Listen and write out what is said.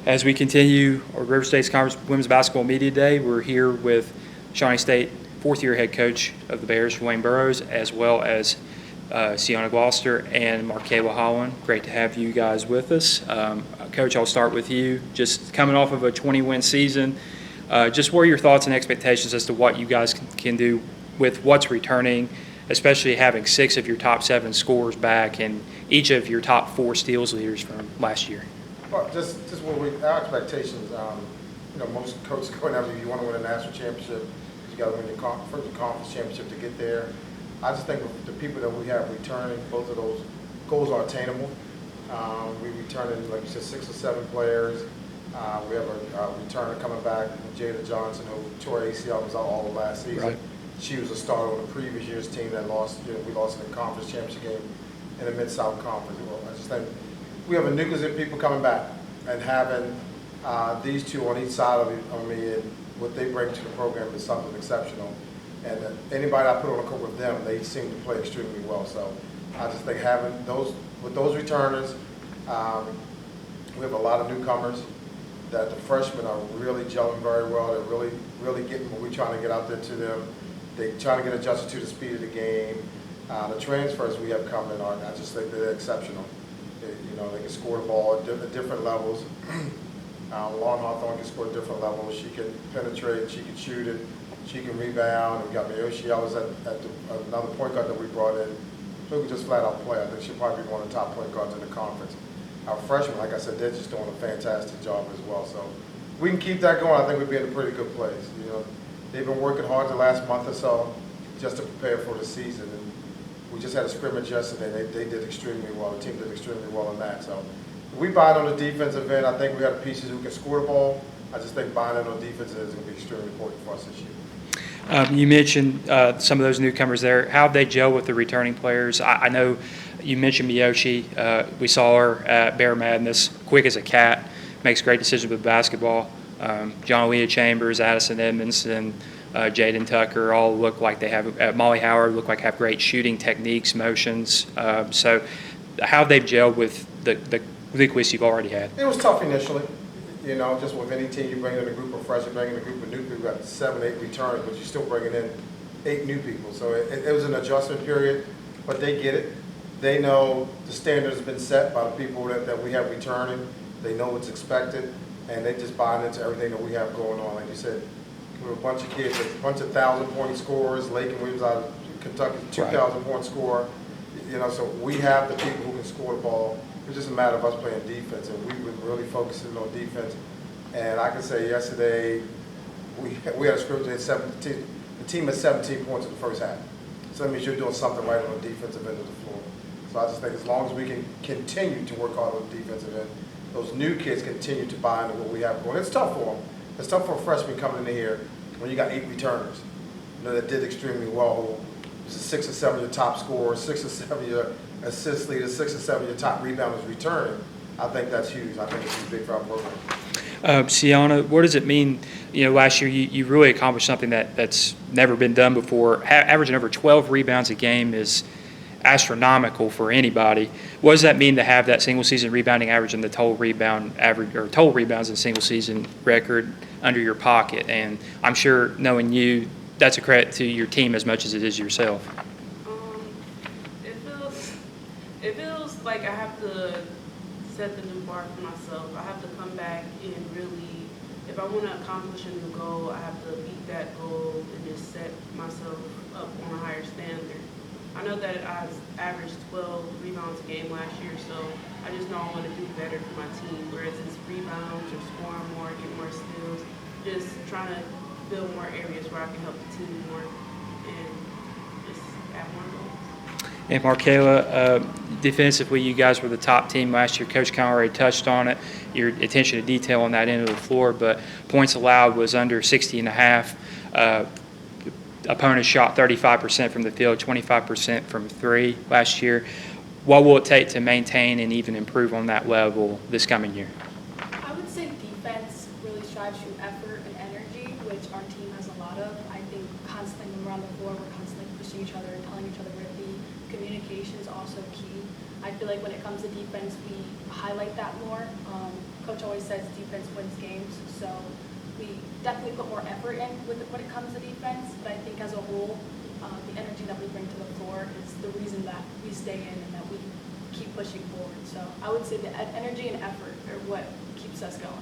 As we continue our River State's Conference Women's Basketball Media Day, we're here with Shawnee State fourth-year head coach of the Bears, DeWayne Burroughs, as well as Cianna Gloster and Markayla Holland. Great to have you guys with us. Coach, I'll start with you. Just coming off of a 20-win season, just what are your thoughts and expectations as to what you guys can do with what's returning, especially having 6 of your top 7 scorers back and each of your top 4 steals leaders from last year? Well, just what our expectations. Most coaches go in if you want to win a national championship, you got to win your conference championship to get there. I just think with the people that we have returning, both of those goals are attainable. We returning, like you said, 6 or 7 players. We have a returner coming back, Jada Johnson, who tore ACL, was out all of last season. Right. She was a starter on the previous year's team that lost. We lost in the conference championship game in the Mid-South Conference. Well, I just think we have a nucleus of people coming back, and having these two on each side of me, and what they bring to the program is something exceptional. And anybody I put on the court with them, they seem to play extremely well. So I just think having those returners, we have a lot of newcomers that the freshmen are really gelling very well. They're really getting what we're trying to get out there to them. They're trying to get adjusted to the speed of the game. The transfers we have coming are, I just think they're exceptional. They can score the ball at different levels. Lauren Hawthorne can score at different levels. She can penetrate. She can shoot it. She can rebound. And we got Miyoshi Ellis at another point guard that we brought in. So we can just flat out play. I think she'll probably be one of the top point guards in the conference. Our freshmen, like I said, they're just doing a fantastic job as well. So we can keep that going. I think we'll be in a pretty good place. They've been working hard the last month or so just to prepare for the season. And we just had a scrimmage yesterday. They did extremely well. The team did extremely well in that. So if we buy on the defensive end, I think we have pieces who can score the ball. I just think buying on the defense is going to be extremely important for us this year. You mentioned some of those newcomers there. How have they gel with the returning players? I know you mentioned Miyoshi. We saw her at Bear Madness, quick as a cat, makes great decisions with basketball. John Leah Chambers, Addison Edmondson, Jaden Tucker all look like they have, Molly Howard look like have great shooting techniques, motions. So how they've gelled with the liquids you've already had? It was tough initially. Just with any team, you bring in a group of freshmen, bring in a group of new people, got 7, 8 returns, but you're still bringing in 8 new people. So it was an adjustment period, but they get it. They know the standard has been set by the people that we have returning. They know what's expected, and they just buy into everything that we have going on. Like you said, we're a bunch of kids, a bunch of 1,000-point scorers. Lakin Williams out of Kentucky, 2,000-point scorer. So we have the people who can score the ball. It's just a matter of us playing defense, and we've been really focusing on defense. And I can say yesterday we had a scrimmage at 17. The team had 17 points in the first half. So that means you're doing something right on the defensive end of the floor. So I just think as long as we can continue to work hard on the defensive end, those new kids continue to buy into what we have going. It's tough for them. It's tough for a freshman coming into here when you got 8 returners, that did extremely well. 6 or 7 of your top scorers, 6 or 7 of your assist leaders, 6 or 7 of your top rebounders returning. I think that's huge. I think it's big for our program. Cianna, what does it mean? Last year you really accomplished something that's never been done before. Averaging over 12 rebounds a game is astronomical for anybody. What does that mean to have that single season rebounding average and the total rebound average or total rebounds in single season record under your pocket? And I'm sure, knowing you, that's a credit to your team as much as it is yourself. It feels like I have to set the new bar for myself. I have to come back and really, if I want to accomplish a new goal, I have to beat that goal and just set myself up on a higher standard. I know that I averaged 12 rebounds a game last year, so I just know I want to do better for my team, whether it's rebounds or scoring more, get more steals, just trying to build more areas where I can help the team more and just add more goals. And Markayla, defensively, you guys were the top team last year. Coach kind of already touched on it, your attention to detail on that end of the floor, but points allowed was under 60.5. Opponents shot 35% from the field, 25% from 3 last year. What will it take to maintain and even improve on that level this coming year? I would say defense really strives through effort and energy, which our team has a lot of. I think constantly when we're on the floor, we're constantly pushing each other and telling each other where to be, communication is also key. I feel like when it comes to defense, we highlight that more. Coach always says defense wins games, so we definitely put more effort in when it comes to defense, but I think as a whole, the energy that we bring to the floor is the reason that we stay in and that we keep pushing forward. So I would say the energy and effort are what keeps us going.